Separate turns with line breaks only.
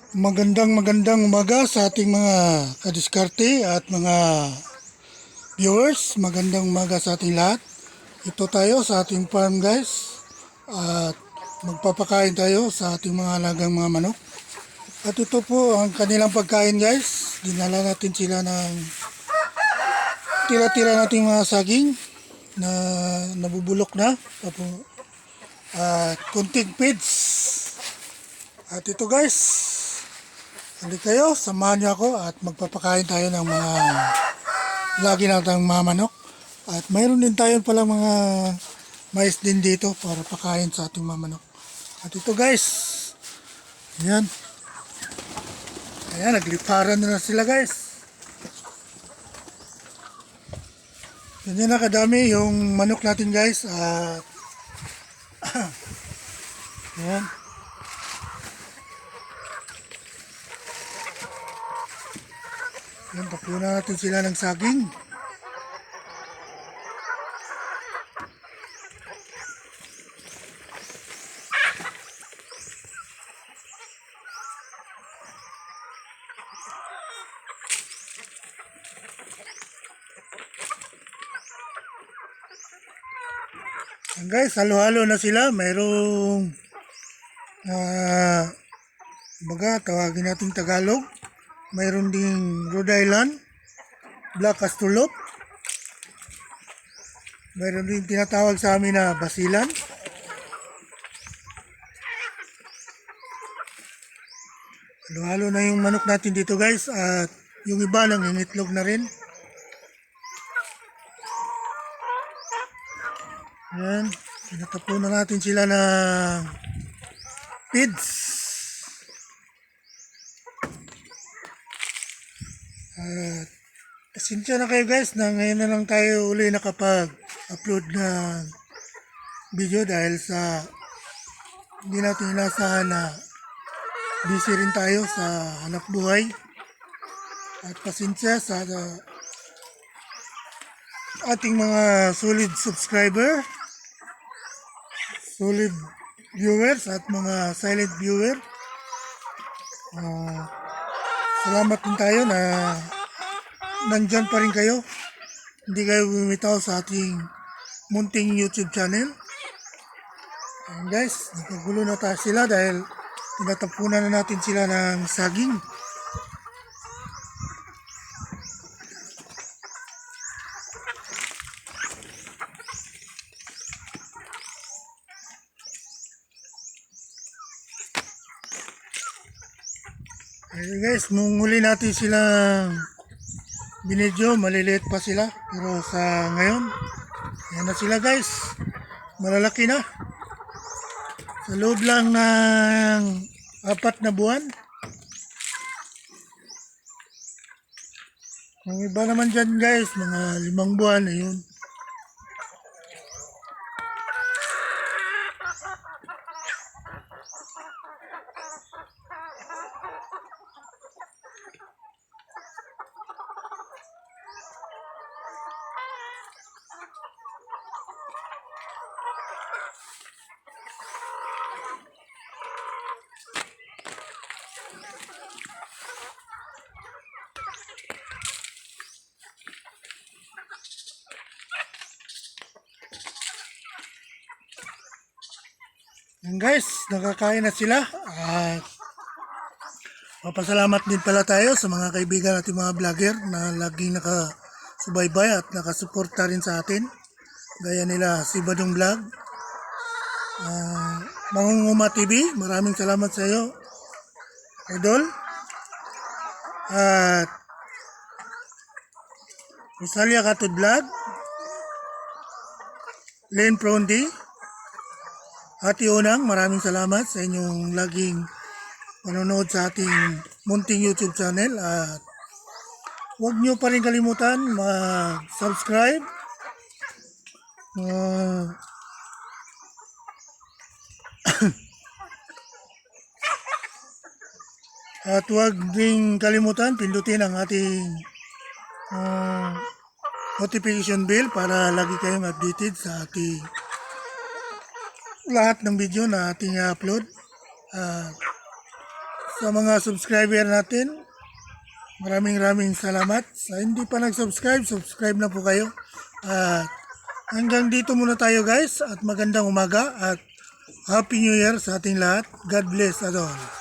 Magandang umaga sa ating mga kadiskarte at mga viewers. Magandang umaga sa ating lahat. Ito tayo sa ating farm guys. At magpapakain tayo sa ating mga alagang mga manok. At ito po ang kanilang pagkain guys. Dinala natin sila ng tira-tira nating mga saging na nabubulok na. At kunting feeds. At ito guys, hindi kayo, samahan niyo ako at magpapakain tayo ng mga lagi natang mga manok. At mayroon din tayo pala mga mais din dito para pakain sa ating mga manok. At ito guys, ayan. Ayan, nagliparan na sila guys. Ganyan na kadami yung manok natin guys. At ayan. Yan, tapunan natin sila ng saging. Yan guys, halo-halo na sila. Mayroong baga, tawagin natin Tagalog. Mayroon ding Rhode Island, Black Astulop. Mayroon din tinatawag sa amin na basilan. Halo-halo na yung manok natin dito guys. At yung iba nangingitlog na rin. Ayan. Tinatapunan natin sila ng feeds. At pasensya na kayo guys na ngayon na lang tayo uli nakapag-upload ng video dahil sa hindi natin inasahan na busy rin tayo sa hanap buhay. At pasensya sa ating mga solid subscriber, solid viewers at mga silent viewer. Salamat din tayo na nandyan pa rin kayo. Hindi kayo bumitaw sa ating munting YouTube channel. And guys, nagkagulo na tayo sila dahil tinatapunan na natin sila ng saging. Ayun guys, nung huli natin silang binidyo, maliliit pa sila. Pero sa ngayon, yan na sila guys. Malalaki na. Sa loob lang ng 4 na buwan. Ang iba naman dyan guys, mga 5 buwan na yun. Yan guys, nakakain na sila. At papasalamat din pala tayo sa mga kaibigan natin mga vlogger na laging nakasubaybay at nakasuporta rin sa atin. Gaya nila si Badong Vlog, Mangunguma TV, maraming salamat sa iyo, Idol. At Rosalia Katod Vlog, Len Prondi, Ate Unang, maraming salamat sa inyong laging manonood sa ating munting YouTube channel. At huwag nyo pa rin kalimutan mag-subscribe, at huwag din kalimutan pindutin ang ating notification bell para lagi kayong updated sa ating lahat ng video na ating upload. sa mga subscriber natin. Maraming salamat. Sa hindi pa nag-subscribe, subscribe na po kayo. At hanggang dito muna tayo guys at magandang umaga at Happy New Year sa ating lahat. God bless us all.